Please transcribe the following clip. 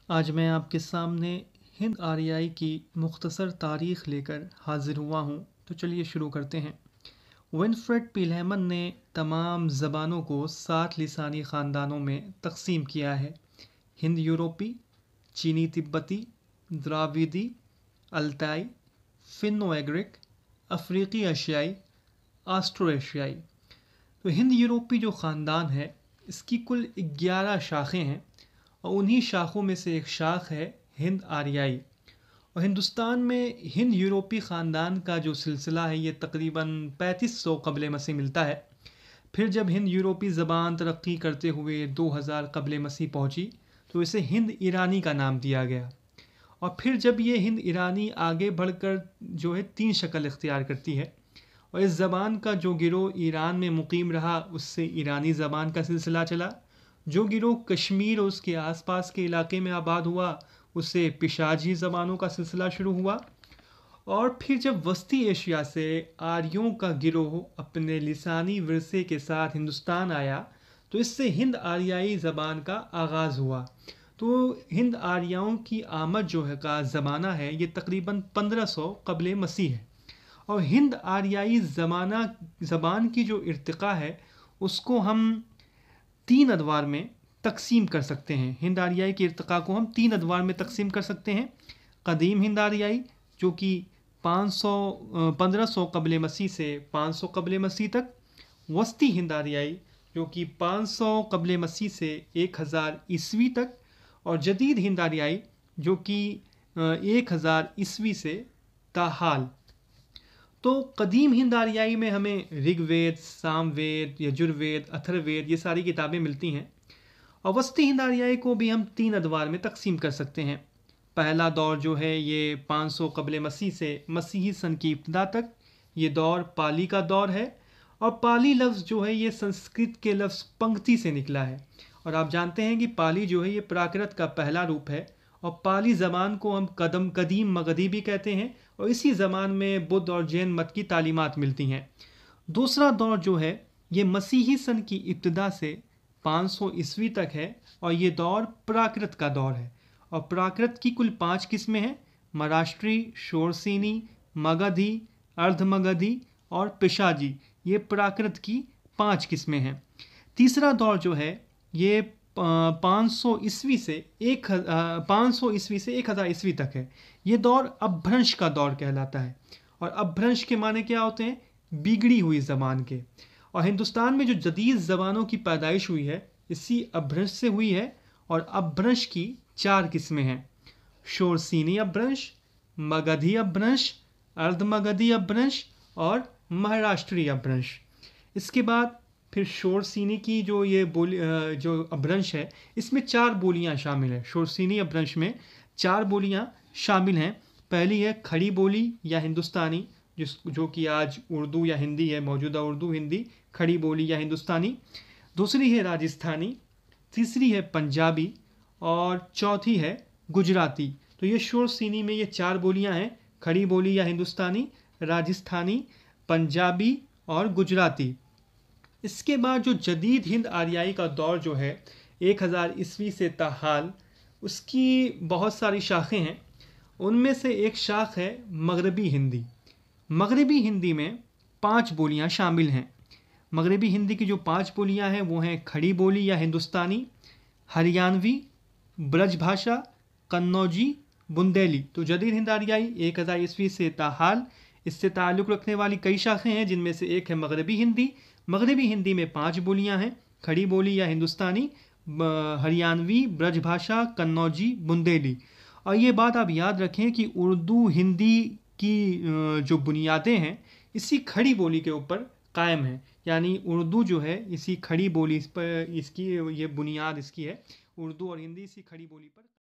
आज मैं आपके सामने हिंद आर्याई की मुख्तसर तारीख़ लेकर हाज़िर हुआ हूँ। तो चलिए शुरू करते हैं। विनफ्रेड पिलहैमन ने तमाम ज़बानों को 7 लिसानी ख़ानदानों में तक़सीम किया है। हिंद यूरोपी, चीनी तिब्बती, द्राविडी, अल्ताई, फ़िनो एग्रिक, अफ्रीकी एशियाई, ऑस्ट्रो एशियाई। तो हिंद यूरोपी जो ख़ानदान है इसकी कुल 11 शाखें हैं और उन्हीं शाखों में से एक शाख है हिंद आर्याई। और हिंदुस्तान में हिंद यूरोपी ख़ानदान का जो सिलसिला है ये तकरीबन 3500 क़ब्ल मसीह मिलता है। फिर जब हिंद यूरोपी ज़बान तरक्की करते हुए 2000 क़ब्ल मसीह पहुँची तो इसे हिंद ईरानी का नाम दिया गया। और फिर जब ये हिंद ईरानी आगे बढ़कर जो है 3 शक्ल इख्तियार करती है और इस ज़बान का जो गिरोह ईरान में मुकीम रहा उससे ईरानी ज़बान का सिलसिला चला। जो गिरोह कश्मीर और उसके आसपास के इलाके में आबाद हुआ उससे पिशाजी ज़बानों का सिलसिला शुरू हुआ। और फिर जब वस्ती एशिया से आर्यों का गिरोह अपने लिसानी विरसे के साथ हिंदुस्तान आया तो इससे हिंद आर्याई ज़बान का आगाज़ हुआ। तो हिंद आर्याओं की आमद जो है का ज़माना है ये तकरीबन 1500 क़ब्ल मसीह है। और हिंद आर्याई ज़बान की जो इर्तिक़ा है उसको हम 3 अदवार में तकसीम कर सकते हैं। हिंद आर्याई की इर्तिक़ा को हम 3 अदवार में तकसीम कर सकते हैं। क़दीम हिंद आर्याई जो कि 1500 क़ब्ल मसीह से 500 क़ब्ल मसीह तक, वस्ती हिंद आर्याई जो कि 500 क़ब्ल मसीह से 1000 ईस्वी तक, और जदीद हिंद आर्याई जो कि 1000 ईस्वी से ताहाल। तो कदीम हिंद आर्याई में हमें ऋग्वेद, सामवेद, यजुर्वेद, अथर्ववेद ये सारी किताबें मिलती हैं। और वस्ती हिंद आर्याई को भी हम 3 अदवार में तकसीम कर सकते हैं। पहला दौर जो है ये 500 क़ब्ल मसीह से मसीही सन की इब्तिदा तक, ये दौर पाली का दौर है। और पाली लफ्ज़ जो है ये संस्कृत के लफ्ज़ पंक्ति से निकला है। और आप जानते हैं कि पाली जो है ये प्राकृत का पहला रूप है। और पाली ज़बान को हम कदीम मगधी भी कहते हैं और इसी ज़बान में बुद्ध और जैन मत की तालीमात मिलती हैं। दूसरा दौर जो है ये मसीही सन की इब्तिदा से 500 ईस्वी तक है और ये दौर प्राकृत का दौर है। और प्राकृत की कुल 5 किस्में हैं: महाराष्ट्री, शोरसेनी, मगधी, अर्धमगधी और पिशाजी। ये प्राकृत की 5 किस्में हैं। तीसरा दौर जो है ये 500 ईस्वी से 1000 ईस्वी तक है। ये दौर अपभ्रंश का दौर कहलाता है। और अपभ्रंश के माने क्या होते हैं? बिगड़ी हुई ज़बान के। और हिंदुस्तान में जो जदीद ज़बानों की पैदाइश हुई है इसी अपभ्रंश से हुई है। और अपभ्रंश की 4 किस्में हैं: शोरसेनी अपभ्रंश, मगधी अपभ्रंश, अर्धमगधी अपभ्रंश और महाराष्ट्री अपभ्रंश। इसके बाद फिर शोरसेनी की जो ये बोली जो अपभ्रंश है इसमें 4 बोलियां शामिल हैं। शोरसेनी अपभ्रंश में 4 बोलियां शामिल हैं। पहली है खड़ी बोली या हिंदुस्तानी, जो कि आज उर्दू या हिंदी है, मौजूदा उर्दू हिंदी खड़ी बोली या हिंदुस्तानी। दूसरी है राजस्थानी, तीसरी है पंजाबी और चौथी है गुजराती। तो ये शोरसेनी में ये 4 बोलियां हैं: खड़ी बोली या हिंदुस्तानी, राजस्थानी, पंजाबी और गुजराती। इसके बाद जो जदीद हिंद आर्याई का दौर जो है 1000 ईस्वी से ताहाल, उसकी बहुत सारी शाखें हैं। उनमें से एक शाख है मगरबी हिंदी। मगरबी हिंदी में 5 बोलियां शामिल हैं। मगरबी हिंदी की जो 5 बोलियां हैं वो हैं खड़ी बोली या हिंदुस्तानी, हरियाणवी, ब्रजभाषा, कन्नौजी, बुंदेली। तो जदीद हिंद आर्याई 1000 ईस्वी से ताहाल, इससे ताल्लुक़ रखने वाली कई शाखें हैं जिनमें से एक है मगरबी हिंदी। मगरबी हिंदी में 5 बोलियां हैं: खड़ी बोली या हिंदुस्तानी, हरियाणवी, ब्रजभाषा, कन्नौजी, बुंदेली। और ये बात आप याद रखें कि उर्दू हिंदी की जो बुनियादें हैं इसी खड़ी बोली के ऊपर कायम हैं। यानी उर्दू जो है इसी खड़ी बोली पर इसकी ये बुनियाद इसकी है। उर्दू और हिंदी इसी खड़ी बोली पर